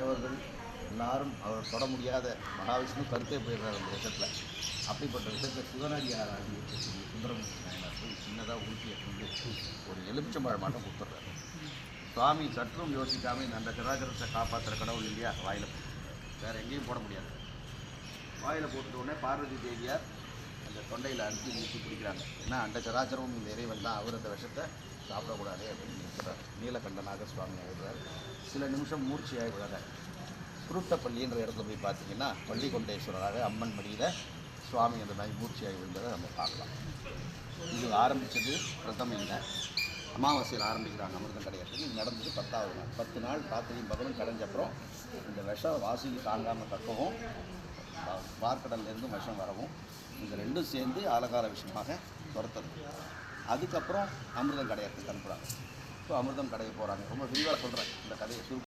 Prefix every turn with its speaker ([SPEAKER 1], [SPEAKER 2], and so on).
[SPEAKER 1] தேவர்கள் எல்லாரும் அவர் தொட முடியாத மகாவிஷ்ணு கருத்தே போயிடுறார் அந்த விஷயத்தில். அப்படிப்பட்ட விஷயத்தை சிவனடியார் ஆகி இருக்கக்கூடிய சுந்தரமூர்த்தி நாயனார் போய் சின்னதாக ஊற்றியை கொண்டு ஒரு எலுமிச்சம்பழம் மாட்டம் கொடுத்துட்றாரு. சுவாமி சற்றும் யோசிக்காமல் இந்த அந்த சராச்சரத்தை காப்பாற்றுற கடவுள் இல்லையா, வாயில் வேறு எங்கேயும் போட முடியாது. வாயில் போட்டுட்ட உடனே பார்வதி தேவியார் அந்த தொண்டையில் அனுப்பி ஊற்றி பிடிக்கிறாங்க. ஏன்னா அந்த சராச்சரமும் இந்த இறைவன் தான், அவர் அந்த விஷத்தை சாப்பிடக்கூடாது அப்படின்னு இருக்கிறார். நீலகண்டனாக சுவாமி ஆகிடுறார். சில நிமிஷம் மூர்ச்சி ஆகிடுறாங்க. குருட்டப்பள்ளின்ற இடத்துல போய் பார்த்தீங்கன்னா பள்ளிகொண்டேஸ்வரராக அம்மன் மடியில் சுவாமி அந்த மாதிரி மூர்ச்சியாகி விழுந்ததை நம்ம பார்க்கலாம். இது ஆரம்பித்தது பிரதமையில் அமாவாசையில் ஆரம்பிக்கிறாங்க அமிர்தம் கிடையாது. இது நடந்தது 10வது நாள். 10 நாள் ராத்திரியும் பகலும் கடைஞ்சப்புறம் இந்த விஷம் வாசிக்கு தாங்காமல் கற்கவும் வார்க்கடல்லேருந்து விஷம் வரவும் இந்த ரெண்டும் சேர்ந்து ஆலகால விஷயமாக துரத்தது. அதுக்கப்புறம் அமிர்தம் கடையறதுக்கு அனுப்புகிறாங்க. ஸோ அமிர்தம் கடைய போகிறாங்க. ரொம்ப விரிவாக சொல்கிறேன் இந்த கதையை